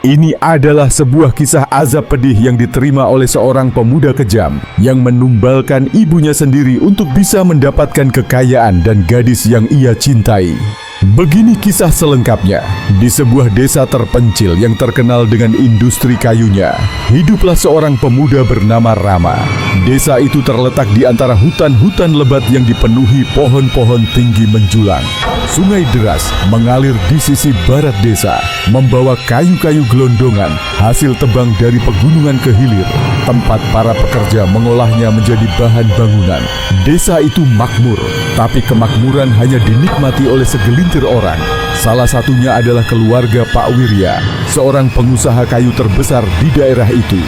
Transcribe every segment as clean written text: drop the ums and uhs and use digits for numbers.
Ini adalah sebuah kisah azab pedih yang diterima oleh seorang pemuda kejam yang menumbalkan ibunya sendiri untuk bisa mendapatkan kekayaan dan gadis yang ia cintai. Begini kisah selengkapnya. Di sebuah desa terpencil yang terkenal dengan industri kayunya, hiduplah seorang pemuda bernama Rama. Desa itu terletak di antara hutan-hutan lebat yang dipenuhi pohon-pohon tinggi menjulang. Sungai deras mengalir di sisi barat desa, membawa kayu-kayu gelondongan hasil tebang dari pegunungan ke hilir, tempat para pekerja mengolahnya menjadi bahan bangunan. Desa itu makmur, tapi kemakmuran hanya dinikmati oleh segelintir orang. Salah satunya adalah keluarga Pak Wirya, seorang pengusaha kayu terbesar di daerah itu.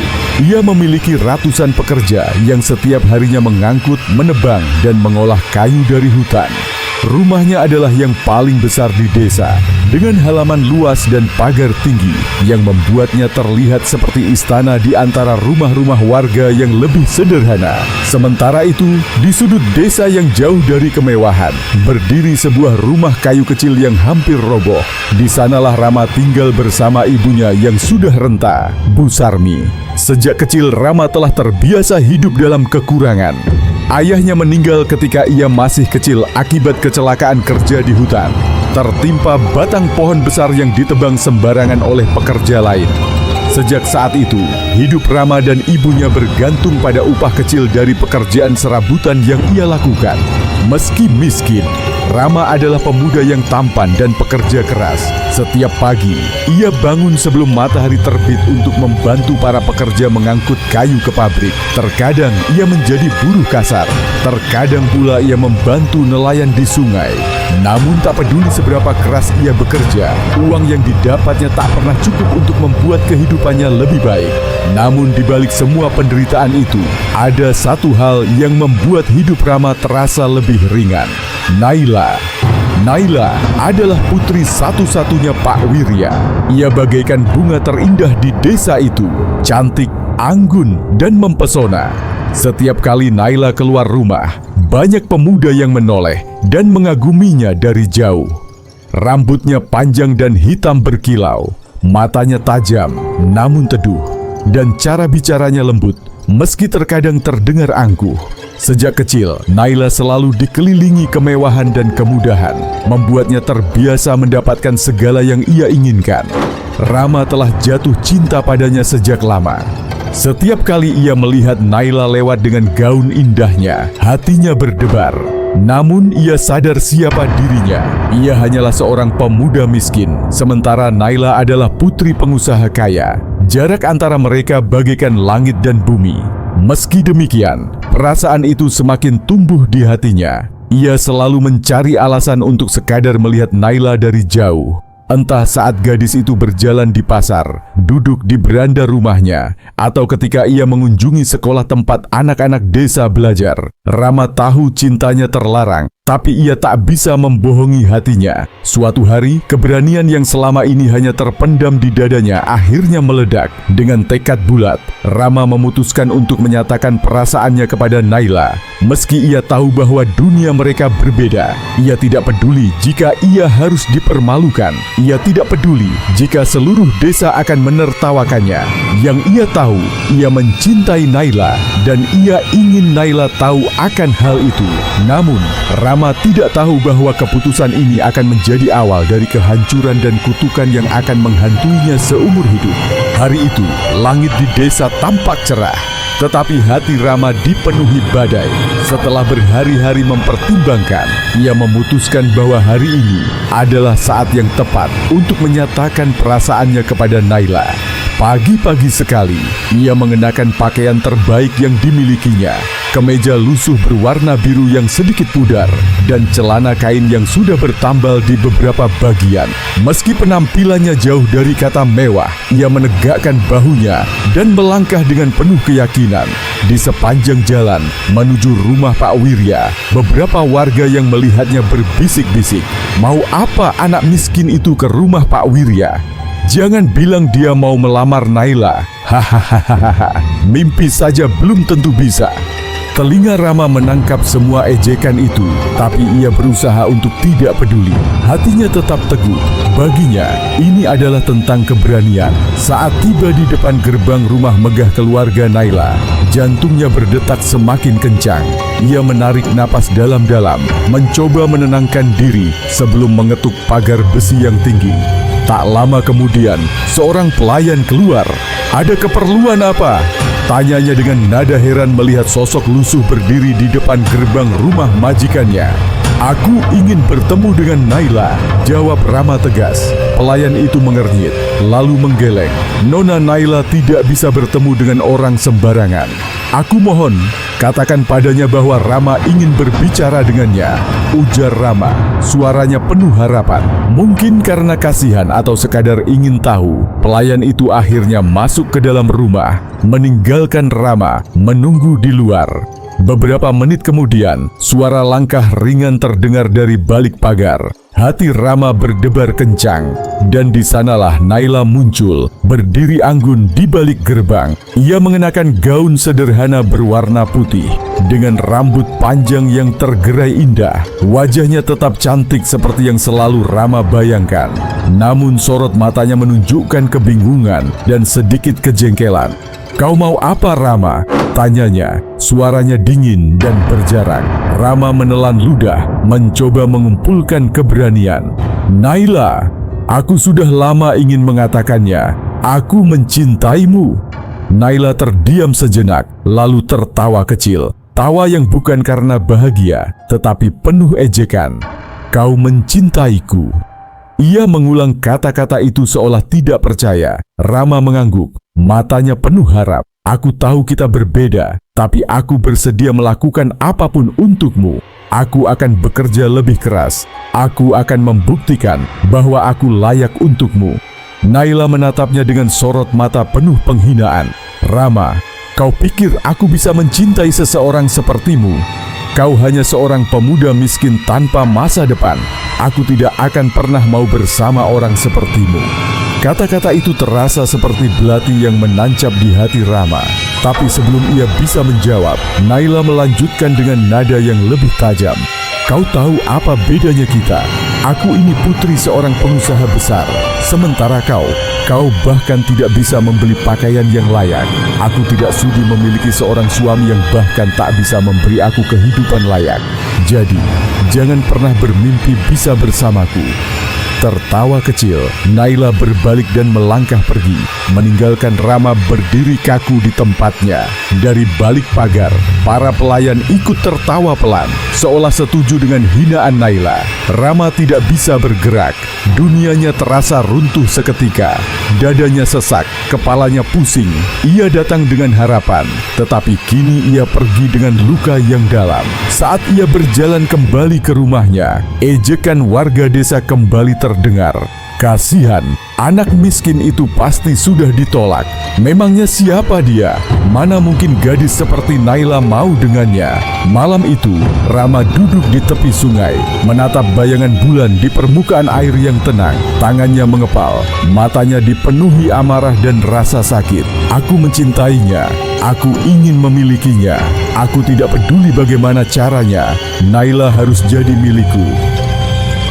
Ia memiliki ratusan pekerja yang setiap harinya mengangkut, menebang, dan mengolah kayu dari hutan. Rumahnya adalah yang paling besar di desa, dengan halaman luas dan pagar tinggi yang membuatnya terlihat seperti istana di antara rumah-rumah warga yang lebih sederhana. Sementara itu, di sudut desa yang jauh dari kemewahan, berdiri sebuah rumah kayu kecil yang hampir roboh. Di sanalah Rama tinggal bersama ibunya yang sudah renta, Bu Sarmi. Sejak kecil Rama telah terbiasa hidup dalam kekurangan. Ayahnya meninggal ketika ia masih kecil akibat kecelakaan kerja di hutan. Tertimpa batang pohon besar yang ditebang sembarangan oleh pekerja lain. Sejak saat itu, hidup Rama dan ibunya bergantung pada upah kecil dari pekerjaan serabutan yang ia lakukan. Meski miskin, Rama adalah pemuda yang tampan dan pekerja keras. Setiap pagi, ia bangun sebelum matahari terbit untuk membantu para pekerja mengangkut kayu ke pabrik. Terkadang ia menjadi buruh kasar, terkadang pula ia membantu nelayan di sungai. Namun tak peduli seberapa keras ia bekerja, uang yang didapatnya tak pernah cukup untuk membuat kehidupannya lebih baik. Namun di balik semua penderitaan itu, ada satu hal yang membuat hidup Rama terasa lebih ringan. Naila adalah putri satu-satunya Pak Wirya. Ia bagaikan bunga terindah di desa itu, cantik, anggun, dan mempesona. Setiap kali Naila keluar rumah, banyak pemuda yang menoleh dan mengaguminya dari jauh. Rambutnya panjang dan hitam berkilau, matanya tajam namun teduh, dan cara bicaranya lembut meski terkadang terdengar angkuh. Sejak kecil, Naila selalu dikelilingi kemewahan dan kemudahan, membuatnya terbiasa mendapatkan segala yang ia inginkan. Rama telah jatuh cinta padanya sejak lama. Setiap kali ia melihat Naila lewat dengan gaun indahnya, hatinya berdebar. Namun ia sadar siapa dirinya. Ia hanyalah seorang pemuda miskin, sementara Naila adalah putri pengusaha kaya. Jarak antara mereka bagaikan langit dan bumi. Meski demikian, perasaan itu semakin tumbuh di hatinya. Ia selalu mencari alasan untuk sekadar melihat Naila dari jauh. Entah saat gadis itu berjalan di pasar, duduk di beranda rumahnya, atau ketika ia mengunjungi sekolah tempat anak-anak desa belajar. Rama tahu cintanya terlarang, tapi ia tak bisa membohongi hatinya. Suatu hari, keberanian yang selama ini hanya terpendam di dadanya akhirnya meledak. Dengan tekad bulat, Rama memutuskan untuk menyatakan perasaannya kepada Naila. Meski ia tahu bahwa dunia mereka berbeda, ia tidak peduli jika ia harus dipermalukan. Ia tidak peduli jika seluruh desa akan menertawakannya. Yang ia tahu, ia mencintai Naila dan ia ingin Naila tahu akan hal itu. Namun, Rama tidak tahu bahwa keputusan ini akan menjadi awal dari kehancuran dan kutukan yang akan menghantuinya seumur hidup. Hari itu, langit di desa tampak cerah, tetapi hati Rama dipenuhi badai. Setelah berhari-hari mempertimbangkan, ia memutuskan bahwa hari ini adalah saat yang tepat untuk menyatakan perasaannya kepada Naila. Pagi-pagi sekali, ia mengenakan pakaian terbaik yang dimilikinya, kemeja lusuh berwarna biru yang sedikit pudar, dan celana kain yang sudah bertambal di beberapa bagian. Meski penampilannya jauh dari kata mewah, ia menegakkan bahunya dan melangkah dengan penuh keyakinan. Di sepanjang jalan menuju rumah Pak Wirya, beberapa warga yang melihatnya berbisik-bisik, "Mau apa anak miskin itu ke rumah Pak Wirya? Jangan bilang dia mau melamar Naila. Hahaha, mimpi saja belum tentu bisa." Telinga Rama menangkap semua ejekan itu, tapi ia berusaha untuk tidak peduli. Hatinya tetap teguh. Baginya, ini adalah tentang keberanian. Saat tiba di depan gerbang rumah megah keluarga Naila, jantungnya berdetak semakin kencang. Ia menarik napas dalam-dalam, mencoba menenangkan diri sebelum mengetuk pagar besi yang tinggi. Tak lama kemudian, seorang pelayan keluar. "Ada keperluan apa?" tanyanya dengan nada heran melihat sosok lusuh berdiri di depan gerbang rumah majikannya. "Aku ingin bertemu dengan Naila," jawab Rama tegas. Pelayan itu mengernyit, lalu menggeleng. "Nona Naila tidak bisa bertemu dengan orang sembarangan. Aku mohon, katakan padanya bahwa Rama ingin berbicara dengannya," ujar Rama. Suaranya penuh harapan. Mungkin karena kasihan atau sekadar ingin tahu, pelayan itu akhirnya masuk ke dalam rumah, meninggalkan Rama menunggu di luar. Beberapa menit kemudian, suara langkah ringan terdengar dari balik pagar. Hati Rama berdebar kencang, dan di sanalah Naila muncul, berdiri anggun di balik gerbang. Ia mengenakan gaun sederhana berwarna putih, dengan rambut panjang yang tergerai indah. Wajahnya tetap cantik seperti yang selalu Rama bayangkan. Namun sorot matanya menunjukkan kebingungan dan sedikit kejengkelan. "Kau mau apa, Rama?" tanyanya. Suaranya dingin dan berjarak. Rama menelan ludah, mencoba mengumpulkan keberanian. "Naila, aku sudah lama ingin mengatakannya. Aku mencintaimu." Naila terdiam sejenak, lalu tertawa kecil. Tawa yang bukan karena bahagia, tetapi penuh ejekan. "Kau mencintaiku." Ia mengulang kata-kata itu seolah tidak percaya. Rama mengangguk, matanya penuh harap. "Aku tahu kita berbeda, tapi aku bersedia melakukan apapun untukmu. Aku akan bekerja lebih keras. Aku akan membuktikan bahwa aku layak untukmu." Naila menatapnya dengan sorot mata penuh penghinaan. "Rama, kau pikir aku bisa mencintai seseorang sepertimu? Kau hanya seorang pemuda miskin tanpa masa depan. Aku tidak akan pernah mau bersama orang sepertimu." Kata-kata itu terasa seperti belati yang menancap di hati Rama. Tapi sebelum ia bisa menjawab, Naila melanjutkan dengan nada yang lebih tajam. "Kau tahu apa bedanya kita? Aku ini putri seorang pengusaha besar. Sementara kau bahkan tidak bisa membeli pakaian yang layak. Aku tidak sudi memiliki seorang suami yang bahkan tak bisa memberi aku kehidupan layak. Jadi, jangan pernah bermimpi bisa bersamaku." Tertawa kecil, Naila berbalik dan melangkah pergi, meninggalkan Rama berdiri kaku di tempatnya. Dari balik pagar, para pelayan ikut tertawa pelan, seolah setuju dengan hinaan Naila. Rama tidak bisa bergerak, dunianya terasa runtuh seketika. Dadanya sesak, kepalanya pusing. Ia datang dengan harapan, tetapi kini ia pergi dengan luka yang dalam. Saat ia berjalan kembali ke rumahnya, ejekan warga desa kembali terdengar. Kasihan, anak miskin itu pasti sudah ditolak. Memangnya siapa dia? Mana mungkin gadis seperti Naila mau dengannya? Malam itu, Rama duduk di tepi sungai, menatap bayangan bulan di permukaan air yang tenang. Tangannya mengepal, matanya dipenuhi amarah dan rasa sakit. "Aku mencintainya. Aku ingin memilikinya. Aku tidak peduli bagaimana caranya. Naila harus jadi milikku."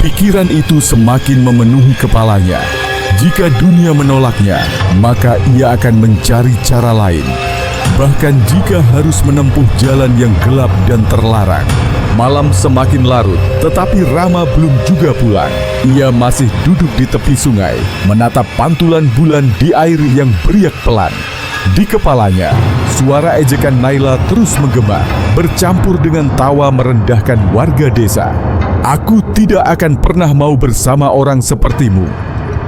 Pikiran itu semakin memenuhi kepalanya. Jika dunia menolaknya, maka ia akan mencari cara lain. Bahkan jika harus menempuh jalan yang gelap dan terlarang. Malam semakin larut, tetapi Rama belum juga pulang. Ia masih duduk di tepi sungai, menatap pantulan bulan di air yang beriak pelan. Di kepalanya, suara ejekan Naila terus menggema, bercampur dengan tawa merendahkan warga desa. "Aku tidak akan pernah mau bersama orang sepertimu."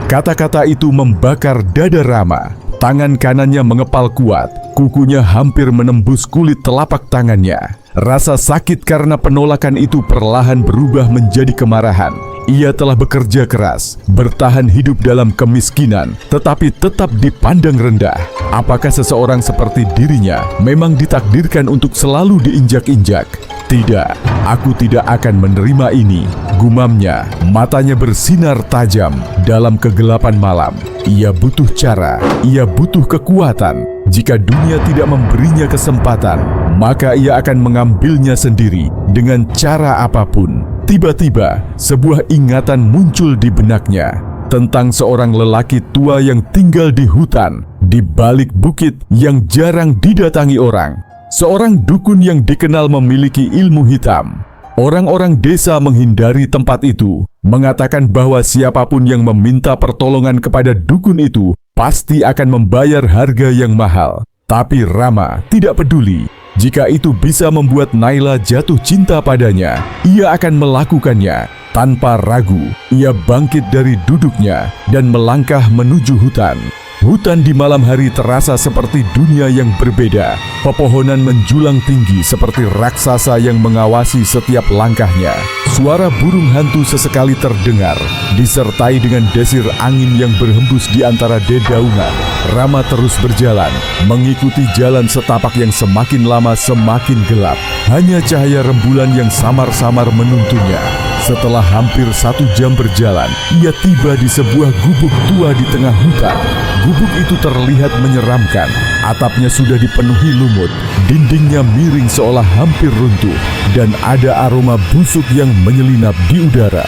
Kata-kata itu membakar dada Rama. Tangan kanannya mengepal kuat, kukunya hampir menembus kulit telapak tangannya. Rasa sakit karena penolakan itu perlahan berubah menjadi kemarahan. Ia telah bekerja keras, bertahan hidup dalam kemiskinan, tetapi tetap dipandang rendah. Apakah seseorang seperti dirinya memang ditakdirkan untuk selalu diinjak-injak? "Tidak, aku tidak akan menerima ini," gumamnya. Matanya bersinar tajam dalam kegelapan malam. Ia butuh cara, ia butuh kekuatan. Jika dunia tidak memberinya kesempatan, maka ia akan mengambilnya sendiri dengan cara apapun. Tiba-tiba, sebuah ingatan muncul di benaknya tentang seorang lelaki tua yang tinggal di hutan, di balik bukit yang jarang didatangi orang. Seorang dukun yang dikenal memiliki ilmu hitam. Orang-orang desa menghindari tempat itu, mengatakan bahwa siapapun yang meminta pertolongan kepada dukun itu pasti akan membayar harga yang mahal. Tapi Rama tidak peduli. Jika itu bisa membuat Naila jatuh cinta padanya, ia akan melakukannya. Tanpa ragu, ia bangkit dari duduknya dan melangkah menuju hutan. Hutan di malam hari terasa seperti dunia yang berbeda. Pepohonan menjulang tinggi seperti raksasa yang mengawasi setiap langkahnya. Suara burung hantu sesekali terdengar, disertai dengan desir angin yang berhembus di antara dedaunan. Rama terus berjalan, mengikuti jalan setapak yang semakin lama semakin gelap. Hanya cahaya rembulan yang samar-samar menuntunnya. Setelah hampir 1 jam berjalan, ia tiba di sebuah gubuk tua di tengah hutan. Gubuk itu terlihat menyeramkan. Atapnya sudah dipenuhi lumut, dindingnya miring seolah hampir runtuh, dan ada aroma busuk yang menyelinap di udara.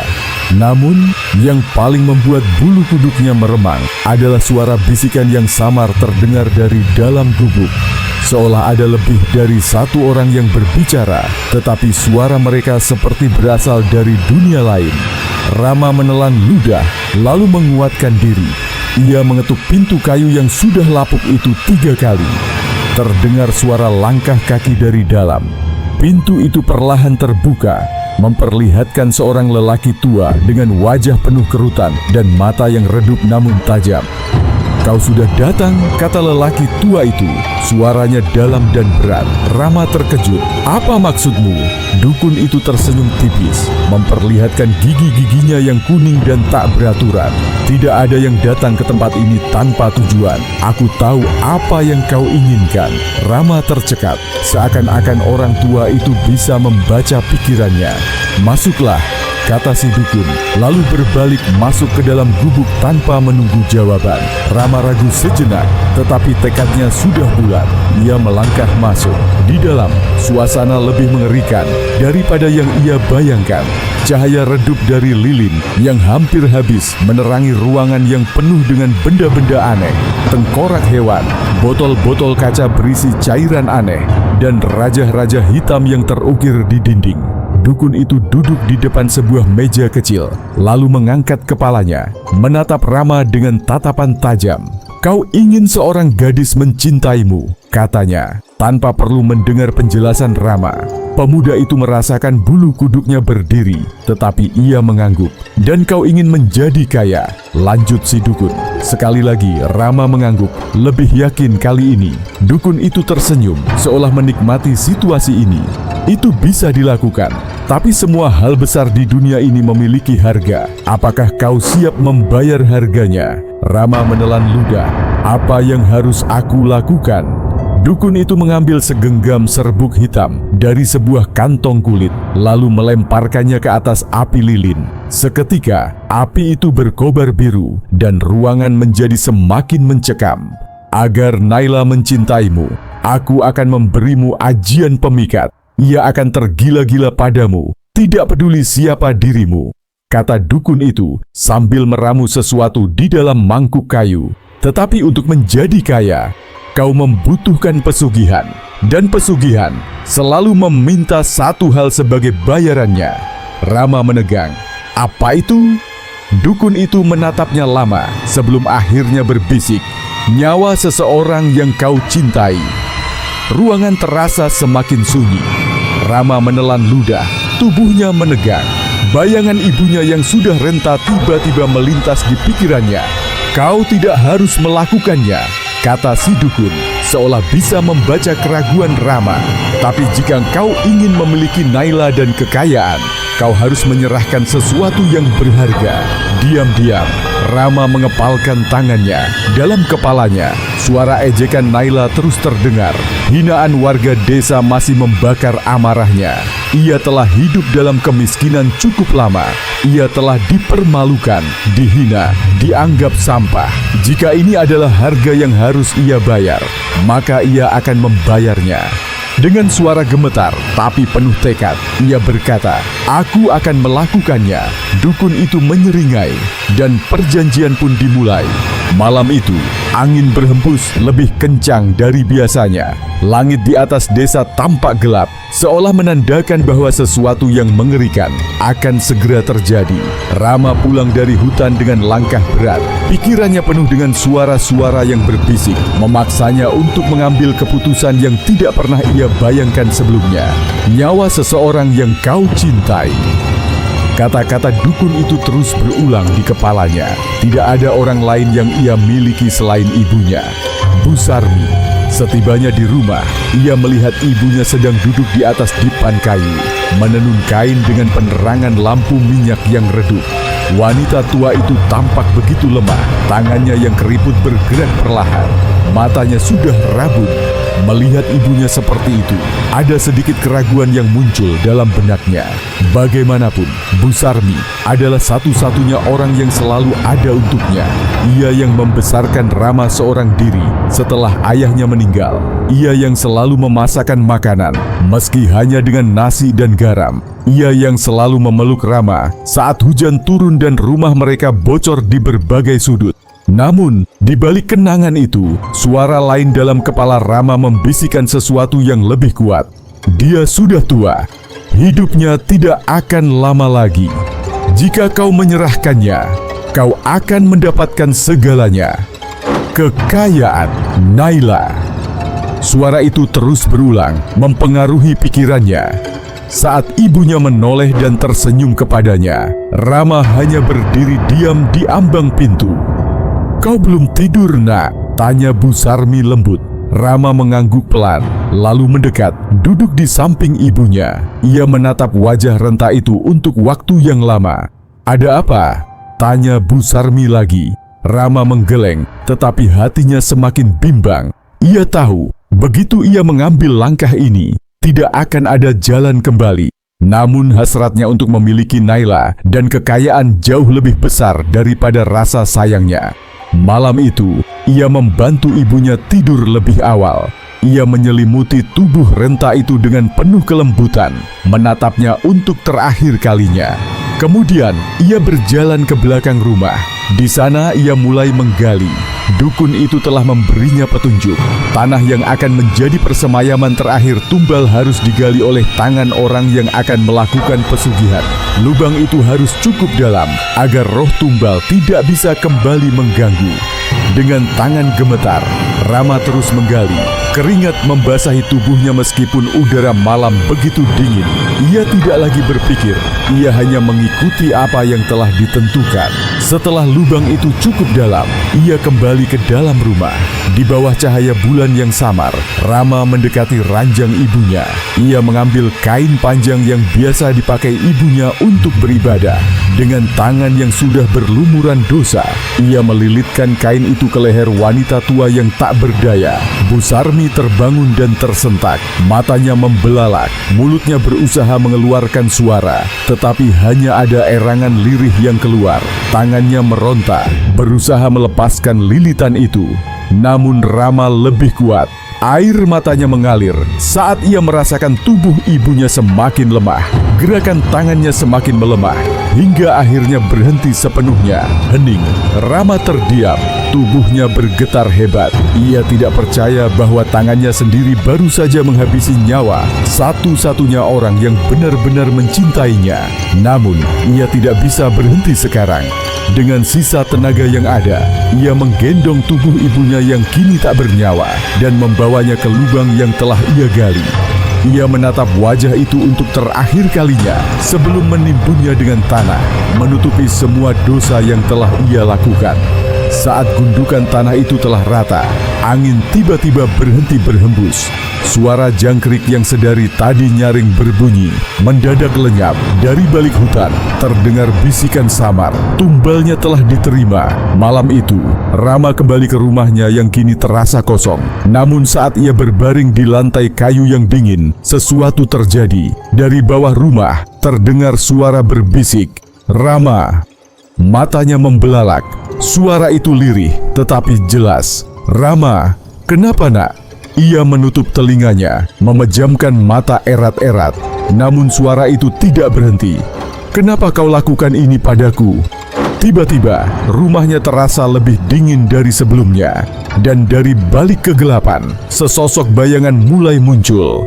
Namun, yang paling membuat bulu kuduknya meremang adalah suara bisikan yang samar terdengar dari dalam gubuk. Seolah ada lebih dari 1 orang yang berbicara, tetapi suara mereka seperti berasal dari dunia lain. Rama menelan ludah, lalu menguatkan diri. Ia mengetuk pintu kayu yang sudah lapuk itu 3 kali. Terdengar suara langkah kaki dari dalam. Pintu itu perlahan terbuka, memperlihatkan seorang lelaki tua dengan wajah penuh kerutan dan mata yang redup namun tajam. "Kau sudah datang," kata lelaki tua itu. Suaranya dalam dan berat. Rama terkejut. "Apa maksudmu?" Dukun itu tersenyum tipis, memperlihatkan gigi-giginya yang kuning dan tak beraturan. "Tidak ada yang datang ke tempat ini tanpa tujuan. Aku tahu apa yang kau inginkan." Rama tercekat, seakan-akan orang tua itu bisa membaca pikirannya. "Masuklah," kata si dukun, lalu berbalik masuk ke dalam gubuk tanpa menunggu jawaban. Rama ragu sejenak, tetapi tekadnya sudah bulat. Ia melangkah masuk. Di dalam, suasana lebih mengerikan daripada yang ia bayangkan. Cahaya redup dari lilin yang hampir habis menerangi ruangan yang penuh dengan benda-benda aneh, tengkorak hewan, botol-botol kaca berisi cairan aneh, dan rajah-rajah hitam yang terukir di dinding. Dukun itu duduk di depan sebuah meja kecil, lalu mengangkat kepalanya, menatap Rama dengan tatapan tajam. "Kau ingin seorang gadis mencintaimu," katanya. Tanpa perlu mendengar penjelasan Rama, pemuda itu merasakan bulu kuduknya berdiri, tetapi ia mengangguk. "Dan kau ingin menjadi kaya," lanjut si dukun. Sekali lagi Rama mengangguk, lebih yakin kali ini. Dukun itu tersenyum, seolah menikmati situasi ini. "Itu bisa dilakukan, tapi semua hal besar di dunia ini memiliki harga. Apakah kau siap membayar harganya?" Rama menelan ludah. "Apa yang harus aku lakukan?" Dukun itu mengambil segenggam serbuk hitam dari sebuah kantong kulit, lalu melemparkannya ke atas api lilin. Seketika, api itu berkobar biru dan ruangan menjadi semakin mencekam. "Agar Naila mencintaimu, aku akan memberimu ajian pemikat. Ia akan tergila-gila padamu, tidak peduli siapa dirimu," kata dukun itu sambil meramu sesuatu di dalam mangkuk kayu. "Tetapi untuk menjadi kaya, kau membutuhkan pesugihan, dan pesugihan selalu meminta satu hal sebagai bayarannya." Rama menegang. "Apa itu?" Dukun itu menatapnya lama sebelum akhirnya berbisik, "Nyawa seseorang yang kau cintai." Ruangan terasa semakin sunyi. Rama menelan ludah, tubuhnya menegang. Bayangan ibunya yang sudah renta tiba-tiba melintas di pikirannya. "Kau tidak harus melakukannya," kata si dukun, seolah bisa membaca keraguan Rama. "Tapi jika kau ingin memiliki Naila dan kekayaan, kau harus menyerahkan sesuatu yang berharga." Diam-diam, Rama mengepalkan tangannya. Dalam kepalanya, suara ejekan Naila terus terdengar. Hinaan warga desa masih membakar amarahnya. Ia telah hidup dalam kemiskinan cukup lama. Ia telah dipermalukan, dihina, dianggap sampah. Jika ini adalah harga yang harus ia bayar, maka ia akan membayarnya. Dengan suara gemetar tapi penuh tekad, ia berkata, "Aku akan melakukannya." Dukun itu menyeringai dan perjanjian pun dimulai. Malam itu, angin berhembus lebih kencang dari biasanya. Langit di atas desa tampak gelap, seolah menandakan bahwa sesuatu yang mengerikan akan segera terjadi. Rama pulang dari hutan dengan langkah berat. Pikirannya penuh dengan suara-suara yang berbisik, memaksanya untuk mengambil keputusan yang tidak pernah ia bayangkan sebelumnya. Nyawa seseorang yang kau cintai. Kata-kata dukun itu terus berulang di kepalanya. Tidak ada orang lain yang ia miliki selain ibunya, Bu Sarmi. Setibanya di rumah, ia melihat ibunya sedang duduk di atas dipan kayu, menenun kain dengan penerangan lampu minyak yang redup. Wanita tua itu tampak begitu lemah, tangannya yang keriput bergerak perlahan, matanya sudah rabun. Melihat ibunya seperti itu, ada sedikit keraguan yang muncul dalam benaknya. Bagaimanapun, Bu Sarmi adalah satu-satunya orang yang selalu ada untuknya. Ia yang membesarkan Rama seorang diri setelah ayahnya meninggal. Ia yang selalu memasakkan makanan, meski hanya dengan nasi dan garam. Ia yang selalu memeluk Rama saat hujan turun dan rumah mereka bocor di berbagai sudut. Namun, di balik kenangan itu, suara lain dalam kepala Rama membisikkan sesuatu yang lebih kuat. Dia sudah tua. Hidupnya tidak akan lama lagi. Jika kau menyerahkannya, kau akan mendapatkan segalanya. Kekayaan Naila. Suara itu terus berulang, mempengaruhi pikirannya. Saat ibunya menoleh dan tersenyum kepadanya, Rama hanya berdiri diam di ambang pintu. "Kau belum tidur, Nak?" tanya Bu Sarmi lembut. Rama mengangguk pelan, lalu mendekat, duduk di samping ibunya. Ia menatap wajah renta itu untuk waktu yang lama. "Ada apa?" tanya Bu Sarmi lagi. Rama menggeleng, tetapi hatinya semakin bimbang. Ia tahu, begitu ia mengambil langkah ini, tidak akan ada jalan kembali. Namun hasratnya untuk memiliki Naila dan kekayaan jauh lebih besar daripada rasa sayangnya. Malam itu, ia membantu ibunya tidur lebih awal. Ia menyelimuti tubuh renta itu dengan penuh kelembutan, menatapnya untuk terakhir kalinya. Kemudian, ia berjalan ke belakang rumah. Di sana ia mulai menggali. Dukun itu telah memberinya petunjuk. Tanah yang akan menjadi persemayaman terakhir Tumbal harus digali oleh tangan orang yang akan melakukan pesugihan. Lubang itu harus cukup dalam agar roh Tumbal tidak bisa kembali mengganggu. Dengan tangan gemetar, Rama terus menggali. Keringat membasahi tubuhnya meskipun udara malam begitu dingin. Ia tidak lagi berpikir, ia hanya mengikuti apa yang telah ditentukan. Setelah lubang itu cukup dalam, ia kembali ke dalam rumah. Di bawah cahaya bulan yang samar, Rama mendekati ranjang ibunya. Ia mengambil kain panjang yang biasa dipakai ibunya untuk beribadah. Dengan tangan yang sudah berlumuran dosa, ia melilitkan kain itu ke leher wanita tua yang tak berdaya. Bu Sarmi terbangun dan tersentak. Matanya membelalak, mulutnya berusaha mengeluarkan suara, tetapi hanya ada erangan lirih yang keluar. Tangannya meronta, berusaha melepaskan lilitan itu. Namun Rama lebih kuat. Air matanya mengalir saat ia merasakan tubuh ibunya semakin lemah. Gerakan tangannya semakin melemah, hingga akhirnya berhenti sepenuhnya. Hening, Rama terdiam. Tubuhnya bergetar hebat. Ia tidak percaya bahwa tangannya sendiri baru saja menghabisi nyawa satu-satunya orang yang benar-benar mencintainya. Namun, ia tidak bisa berhenti sekarang. Dengan sisa tenaga yang ada, ia menggendong tubuh ibunya yang kini tak bernyawa dan membawanya ke lubang yang telah ia gali. Ia menatap wajah itu untuk terakhir kalinya sebelum menimbunnya dengan tanah, menutupi semua dosa yang telah ia lakukan. Saat gundukan tanah itu telah rata, angin tiba-tiba berhenti berhembus. Suara jangkrik yang sedari tadi nyaring berbunyi, mendadak lenyap. Dari balik hutan, terdengar bisikan samar. Tumbalnya telah diterima. Malam itu, Rama kembali ke rumahnya yang kini terasa kosong. Namun saat ia berbaring di lantai kayu yang dingin, sesuatu terjadi. Dari bawah rumah, terdengar suara berbisik, "Rama!" Matanya membelalak. Suara itu lirih, tetapi jelas. "Rama, kenapa, Nak?" Ia menutup telinganya, memejamkan mata erat-erat. Namun suara itu tidak berhenti. "Kenapa kau lakukan ini padaku?" Tiba-tiba, rumahnya terasa lebih dingin dari sebelumnya. Dan dari balik kegelapan, sesosok bayangan mulai muncul.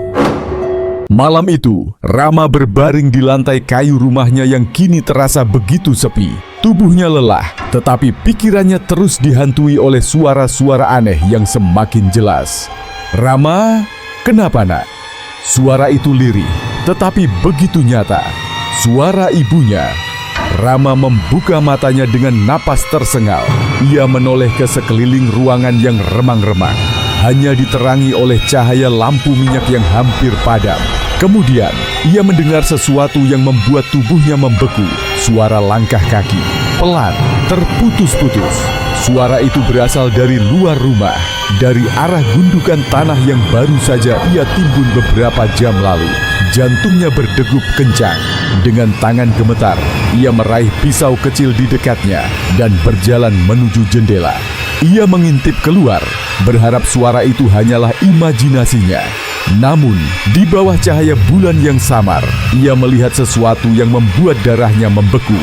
Malam itu, Rama berbaring di lantai kayu rumahnya yang kini terasa begitu sepi. Tubuhnya lelah, tetapi pikirannya terus dihantui oleh suara-suara aneh yang semakin jelas. "Rama, kenapa nak?" Suara itu lirih, tetapi begitu nyata. Suara ibunya. Rama membuka matanya dengan napas tersengal. Ia menoleh ke sekeliling ruangan yang remang-remang. Hanya diterangi oleh cahaya lampu minyak yang hampir padam. Kemudian, ia mendengar sesuatu yang membuat tubuhnya membeku. Suara langkah kaki, pelan, terputus-putus. Suara itu berasal dari luar rumah, dari arah gundukan tanah yang baru saja ia timbun beberapa jam lalu. Jantungnya berdegup kencang. Dengan tangan gemetar, ia meraih pisau kecil di dekatnya dan berjalan menuju jendela. Ia mengintip keluar, berharap suara itu hanyalah imajinasinya. Namun, di bawah cahaya bulan yang samar, ia melihat sesuatu yang membuat darahnya membeku.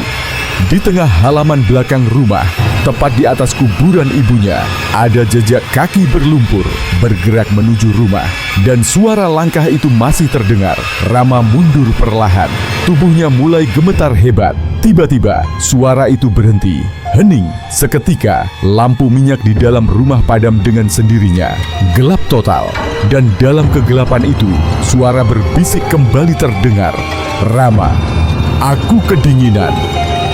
Di tengah halaman belakang rumah, tepat di atas kuburan ibunya, ada jejak kaki berlumpur bergerak menuju rumah. Dan suara langkah itu masih terdengar. Rama mundur perlahan. Tubuhnya mulai gemetar hebat. Tiba-tiba, suara itu berhenti. Hening. Seketika, lampu minyak di dalam rumah padam dengan sendirinya. Gelap total. Dan dalam kegelapan itu, suara berbisik kembali terdengar. "Rama, aku kedinginan."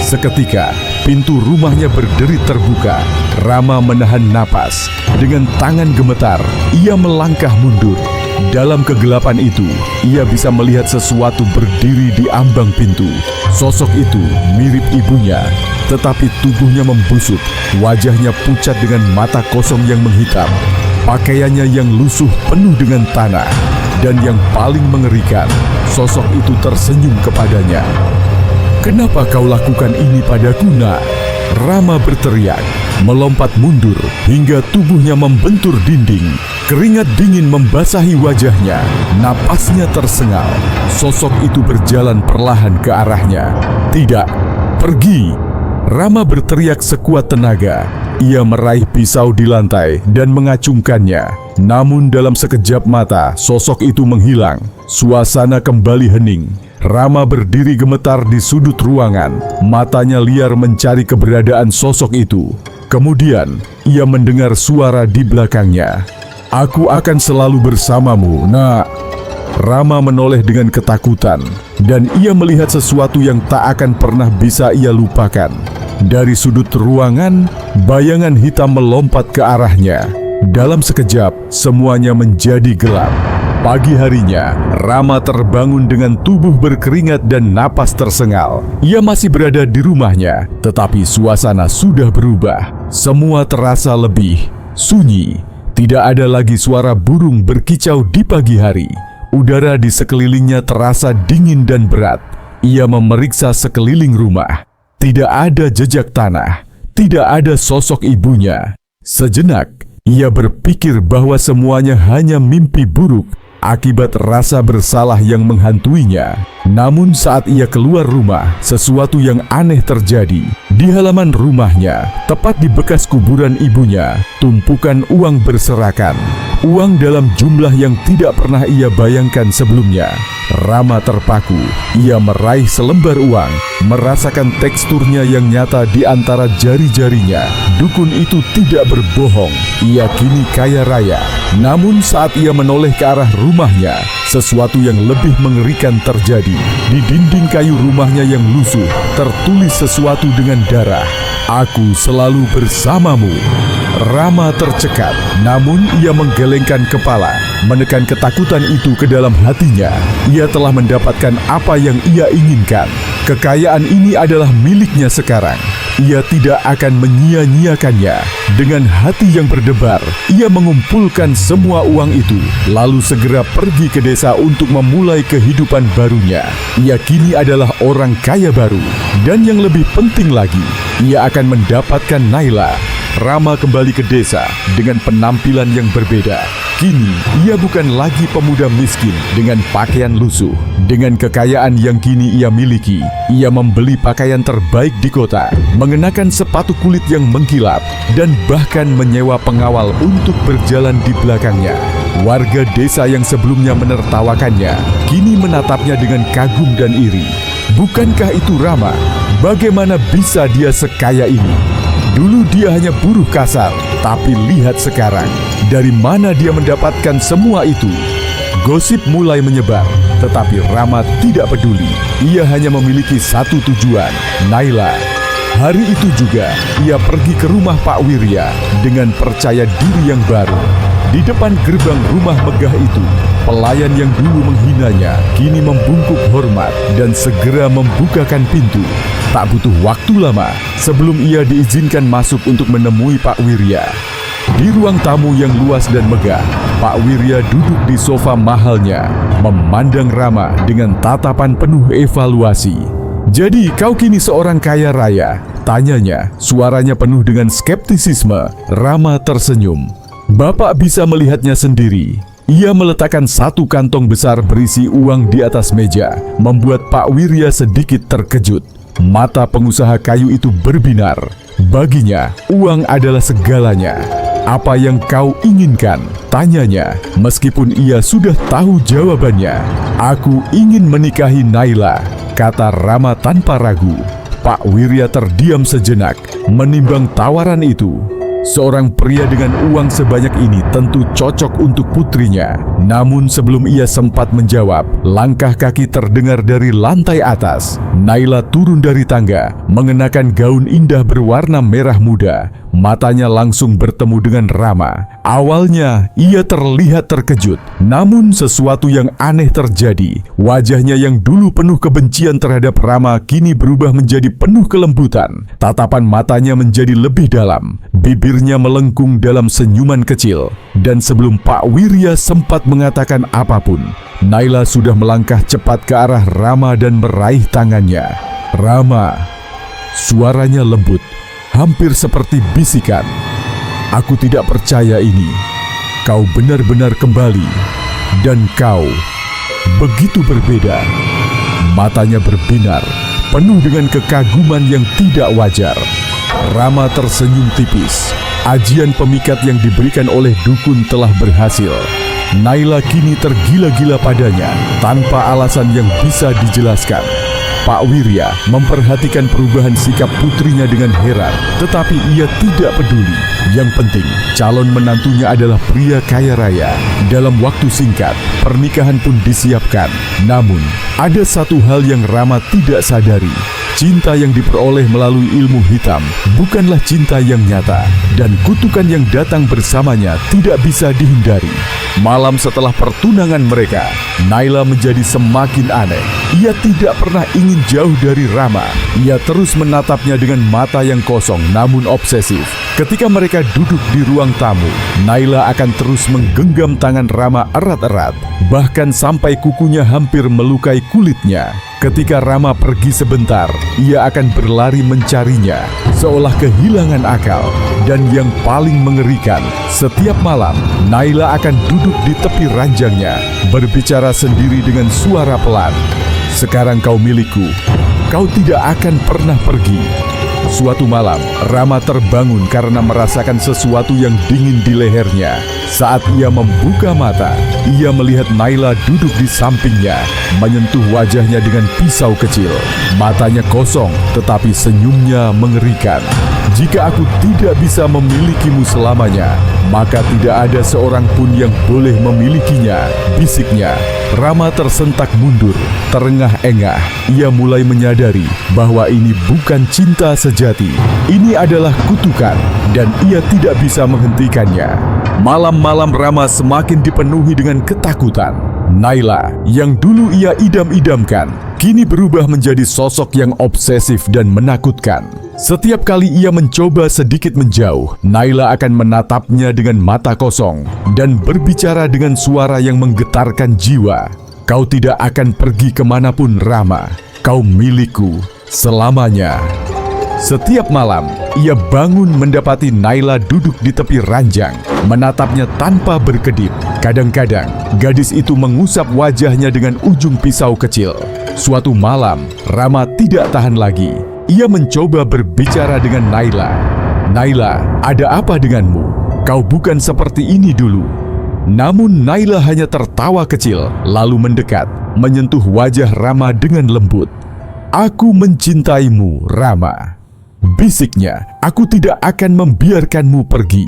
Seketika, pintu rumahnya berderit terbuka. Rama menahan napas. Dengan tangan gemetar, ia melangkah mundur. Dalam kegelapan itu, ia bisa melihat sesuatu berdiri di ambang pintu. Sosok itu mirip ibunya, tetapi tubuhnya membusuk. Wajahnya pucat dengan mata kosong yang menghitam. Pakaiannya yang lusuh penuh dengan tanah. Dan yang paling mengerikan, sosok itu tersenyum kepadanya. "Kenapa kau lakukan ini padaku, nak?" Rama berteriak, melompat mundur hingga tubuhnya membentur dinding. Keringat dingin membasahi wajahnya, napasnya tersengal. Sosok itu berjalan perlahan ke arahnya. "Tidak, pergi!" Rama berteriak sekuat tenaga. Ia meraih pisau di lantai dan mengacungkannya. Namun dalam sekejap mata, sosok itu menghilang. Suasana kembali hening. Rama berdiri gemetar di sudut ruangan. Matanya liar mencari keberadaan sosok itu. Kemudian, ia mendengar suara di belakangnya. "Aku akan selalu bersamamu, nak." Rama menoleh dengan ketakutan, dan ia melihat sesuatu yang tak akan pernah bisa ia lupakan. Dari sudut ruangan, bayangan hitam melompat ke arahnya. Dalam sekejap, semuanya menjadi gelap. Pagi harinya, Rama terbangun dengan tubuh berkeringat dan napas tersengal. Ia masih berada di rumahnya, tetapi suasana sudah berubah. Semua terasa lebih sunyi. Tidak ada lagi suara burung berkicau di pagi hari. Udara di sekelilingnya terasa dingin dan berat. Ia memeriksa sekeliling rumah. Tidak ada jejak tanah. Tidak ada sosok ibunya. Sejenak, ia berpikir bahwa semuanya hanya mimpi buruk akibat rasa bersalah yang menghantuinya. Namun saat ia keluar rumah, sesuatu yang aneh terjadi. Di halaman rumahnya, tepat di bekas kuburan ibunya, tumpukan uang berserakan. Uang dalam jumlah yang tidak pernah ia bayangkan sebelumnya. Rama terpaku. Ia meraih selembar uang, merasakan teksturnya yang nyata di antara jari-jarinya. Dukun itu tidak berbohong. Ia kini kaya raya. Namun saat ia menoleh ke arah rumahnya, sesuatu yang lebih mengerikan terjadi. Di dinding kayu rumahnya yang lusuh, tertulis sesuatu dengan darah. "Aku selalu bersamamu." Rama tercekat, namun ia menggelengkan kepala, menekan ketakutan itu ke dalam hatinya. Ia telah mendapatkan apa yang ia inginkan. Kekayaan ini adalah miliknya sekarang. Ia tidak akan menyia-nyiakannya. Dengan hati yang berdebar, ia mengumpulkan semua uang itu, lalu segera pergi ke desa untuk memulai kehidupan barunya. Ia kini adalah orang kaya baru, dan yang lebih penting lagi, ia akan mendapatkan Naila. Rama kembali ke desa dengan penampilan yang berbeda. Kini, ia bukan lagi pemuda miskin dengan pakaian lusuh. Dengan kekayaan yang kini ia miliki, ia membeli pakaian terbaik di kota, mengenakan sepatu kulit yang mengkilap, dan bahkan menyewa pengawal untuk berjalan di belakangnya. Warga desa yang sebelumnya menertawakannya, kini menatapnya dengan kagum dan iri. Bukankah itu Rama? Bagaimana bisa dia sekaya ini? Dulu dia hanya buruh kasar, tapi lihat sekarang, dari mana dia mendapatkan semua itu? Gosip mulai menyebar, tetapi Rama tidak peduli. Ia hanya memiliki satu tujuan, Naila. Hari itu juga, ia pergi ke rumah Pak Wirya dengan percaya diri yang baru. Di depan gerbang rumah megah itu, pelayan yang dulu menghinanya kini membungkuk hormat dan segera membukakan pintu. Tak butuh waktu lama sebelum ia diizinkan masuk untuk menemui Pak Wirya. Di ruang tamu yang luas dan megah, Pak Wirya duduk di sofa mahalnya, memandang Rama dengan tatapan penuh evaluasi. "Jadi kau kini seorang kaya raya?" tanyanya, suaranya penuh dengan skeptisisme. Rama tersenyum. Bapak bisa melihatnya sendiri. Ia meletakkan satu kantong besar berisi uang di atas meja, membuat Pak Wirya sedikit terkejut. Mata pengusaha kayu itu berbinar. Baginya, uang adalah segalanya. "Apa yang kau inginkan?" tanyanya, meskipun ia sudah tahu jawabannya. "Aku ingin menikahi Naila," kata Rama tanpa ragu. Pak Wirya terdiam sejenak, menimbang tawaran itu. Seorang pria dengan uang sebanyak ini tentu cocok untuk putrinya. Namun sebelum ia sempat menjawab, langkah kaki terdengar dari lantai atas. Naila turun dari tangga, mengenakan gaun indah berwarna merah muda. Matanya langsung bertemu dengan Rama. Awalnya, ia terlihat terkejut. Namun sesuatu yang aneh terjadi. Wajahnya yang dulu penuh kebencian terhadap Rama kini berubah menjadi penuh kelembutan. Tatapan matanya menjadi lebih dalam. Bibirnya melengkung dalam senyuman kecil. Dan sebelum Pak Wirya sempat mengatakan apapun, Naila sudah melangkah cepat ke arah Rama dan meraih tangannya. "Rama," suaranya lembut, hampir seperti bisikan. "Aku tidak percaya ini. Kau benar-benar kembali. Dan kau begitu berbeda." Matanya berbinar, penuh dengan kekaguman yang tidak wajar. Rama tersenyum tipis. Ajian pemikat yang diberikan oleh dukun telah berhasil. Naila kini tergila-gila padanya tanpa alasan yang bisa dijelaskan. Pak Wirya memperhatikan perubahan sikap putrinya dengan heran, tetapi ia tidak peduli. Yang penting, calon menantunya adalah pria kaya raya. Dalam waktu singkat, pernikahan pun disiapkan. Namun, ada satu hal yang Rama tidak sadari. Cinta yang diperoleh melalui ilmu hitam bukanlah cinta yang nyata, dan kutukan yang datang bersamanya tidak bisa dihindari. Malam setelah pertunangan mereka, Naila menjadi semakin aneh. Ia tidak pernah ingin jauh dari Rama. Ia terus menatapnya dengan mata yang kosong namun obsesif. Ketika mereka duduk di ruang tamu, Naila akan terus menggenggam tangan Rama erat-erat, bahkan sampai kukunya hampir melukai kulitnya. Ketika Rama pergi sebentar, ia akan berlari mencarinya, seolah kehilangan akal. Dan yang paling mengerikan, setiap malam, Naila akan duduk di tepi ranjangnya, berbicara sendiri dengan suara pelan. "Sekarang kau milikku, kau tidak akan pernah pergi." Suatu malam, Rama terbangun karena merasakan sesuatu yang dingin di lehernya. Saat ia membuka mata, ia melihat Naila duduk di sampingnya, menyentuh wajahnya dengan pisau kecil. Matanya kosong, tetapi senyumnya mengerikan. "Jika aku tidak bisa memilikimu selamanya, maka tidak ada seorang pun yang boleh memilikinya," bisiknya. Rama tersentak mundur, terengah-engah. Ia mulai menyadari bahwa ini bukan cinta sejati. Ini adalah kutukan, dan ia tidak bisa menghentikannya. Malam-malam Rama semakin dipenuhi dengan ketakutan. Naila, yang dulu ia idam-idamkan, kini berubah menjadi sosok yang obsesif dan menakutkan. Setiap kali ia mencoba sedikit menjauh, Naila akan menatapnya dengan mata kosong dan berbicara dengan suara yang menggetarkan jiwa. "Kau tidak akan pergi kemanapun, Rama. Kau milikku selamanya." Setiap malam, ia bangun mendapati Naila duduk di tepi ranjang, menatapnya tanpa berkedip. Kadang-kadang, gadis itu mengusap wajahnya dengan ujung pisau kecil. Suatu malam, Rama tidak tahan lagi. Ia mencoba berbicara dengan Naila. "Naila, ada apa denganmu? Kau bukan seperti ini dulu." Namun Naila hanya tertawa kecil, lalu mendekat, menyentuh wajah Rama dengan lembut. "Aku mencintaimu, Rama," bisiknya. "Aku tidak akan membiarkanmu pergi.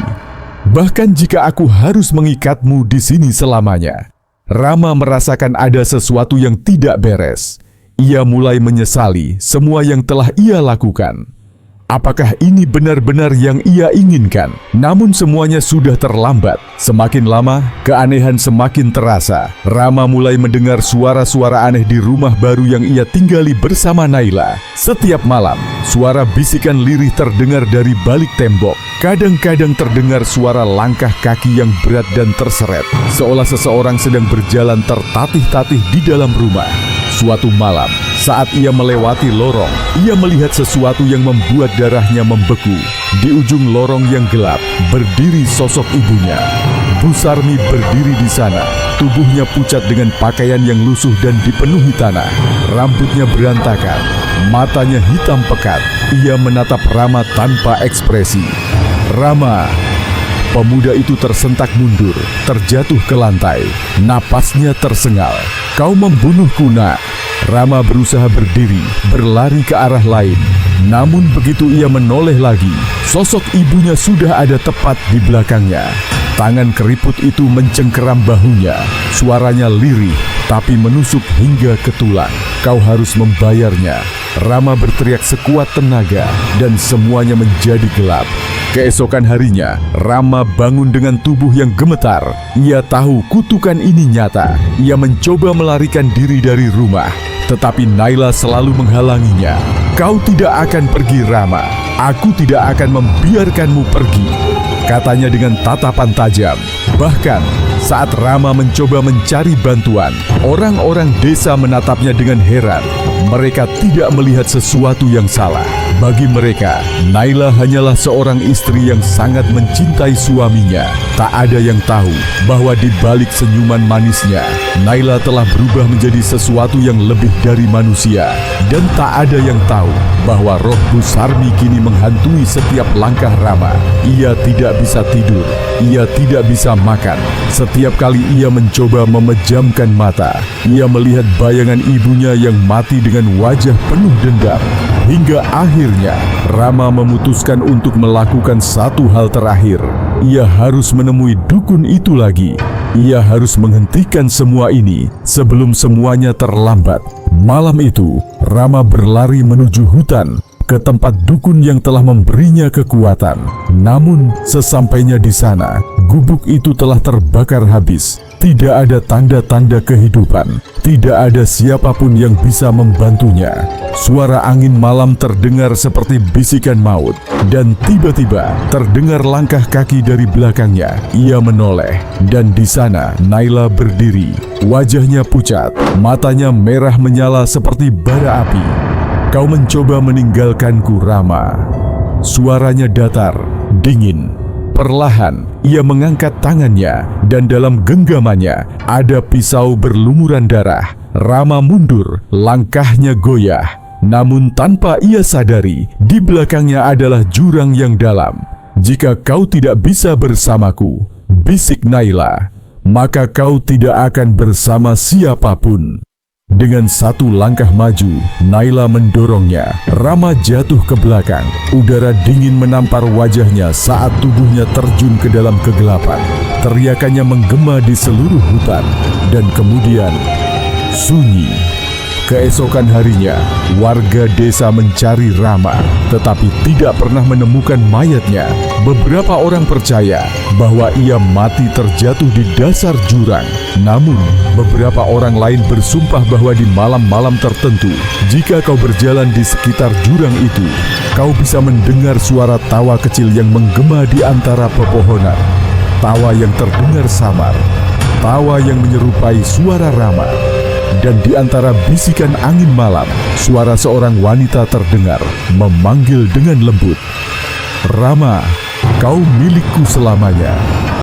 Bahkan jika aku harus mengikatmu di sini selamanya." Rama merasakan ada sesuatu yang tidak beres. Ia mulai menyesali semua yang telah ia lakukan. Apakah ini benar-benar yang ia inginkan? Namun semuanya sudah terlambat. Semakin lama, keanehan semakin terasa. Rama mulai mendengar suara-suara aneh di rumah baru yang ia tinggali bersama Naila. Setiap malam, suara bisikan lirih terdengar dari balik tembok. Kadang-kadang terdengar suara langkah kaki yang berat dan terseret, seolah seseorang sedang berjalan tertatih-tatih di dalam rumah. Suatu malam, saat ia melewati lorong, ia melihat sesuatu yang membuat darahnya membeku. Di ujung lorong yang gelap, berdiri sosok ibunya. Bu Sarmi berdiri di sana. Tubuhnya pucat dengan pakaian yang lusuh dan dipenuhi tanah. Rambutnya berantakan, matanya hitam pekat. Ia menatap Rama tanpa ekspresi. "Rama!" Pemuda itu tersentak mundur, terjatuh ke lantai. Napasnya tersengal. "Kau membunuhku, Nak." Rama berusaha berdiri, berlari ke arah lain. Namun begitu ia menoleh lagi, sosok ibunya sudah ada tepat di belakangnya. Tangan keriput itu mencengkeram bahunya. Suaranya lirih, tapi menusuk hingga ke tulang. "Kau harus membayarnya." Rama berteriak sekuat tenaga, dan semuanya menjadi gelap. Keesokan harinya, Rama bangun dengan tubuh yang gemetar. Ia tahu kutukan ini nyata. Ia mencoba melarikan diri dari rumah, tetapi Naila selalu menghalanginya. "Kau tidak akan pergi, Rama. Aku tidak akan membiarkanmu pergi," katanya dengan tatapan tajam. Bahkan, saat Rama mencoba mencari bantuan, orang-orang desa menatapnya dengan heran. Mereka tidak melihat sesuatu yang salah. Bagi mereka, Naila hanyalah seorang istri yang sangat mencintai suaminya. Tak ada yang tahu bahwa di balik senyuman manisnya, Naila telah berubah menjadi sesuatu yang lebih dari manusia. Dan tak ada yang tahu bahwa roh Bu Sarmi kini menghantui setiap langkah Rama. Ia tidak bisa tidur, ia tidak bisa makan. Setiap kali ia mencoba memejamkan mata, ia melihat bayangan ibunya yang mati dengan wajah penuh dendam. Hingga akhirnya, Rama memutuskan untuk melakukan satu hal terakhir. Ia harus menemui dukun itu lagi. Ia harus menghentikan semua ini sebelum semuanya terlambat. Malam itu, Rama berlari menuju hutan, ke tempat dukun yang telah memberinya kekuatan. Namun, sesampainya di sana, gubuk itu telah terbakar habis. Tidak ada tanda-tanda kehidupan. Tidak ada siapapun yang bisa membantunya. Suara angin malam terdengar seperti bisikan maut. Dan tiba-tiba terdengar langkah kaki dari belakangnya. Ia menoleh, dan di sana Naila berdiri. Wajahnya pucat, matanya merah menyala seperti bara api. "Kau mencoba meninggalkanku, Rama." Suaranya datar, dingin. Perlahan, ia mengangkat tangannya, dan dalam genggamannya ada pisau berlumuran darah. Rama mundur, langkahnya goyah. Namun tanpa ia sadari, di belakangnya adalah jurang yang dalam. "Jika kau tidak bisa bersamaku," bisik Naila, "maka kau tidak akan bersama siapapun." Dengan satu langkah maju, Naila mendorongnya. Rama jatuh ke belakang. Udara dingin menampar wajahnya saat tubuhnya terjun ke dalam kegelapan. Teriakannya menggema di seluruh hutan. Dan kemudian, sunyi. Keesokan harinya, warga desa mencari Rama, tetapi tidak pernah menemukan mayatnya. Beberapa orang percaya bahwa ia mati terjatuh di dasar jurang. Namun, beberapa orang lain bersumpah bahwa di malam-malam tertentu, jika kau berjalan di sekitar jurang itu, kau bisa mendengar suara tawa kecil yang menggema di antara pepohonan. Tawa yang terdengar samar, tawa yang menyerupai suara Rama. Dan di antara bisikan angin malam, suara seorang wanita terdengar memanggil dengan lembut, "Rama, kau milikku selamanya."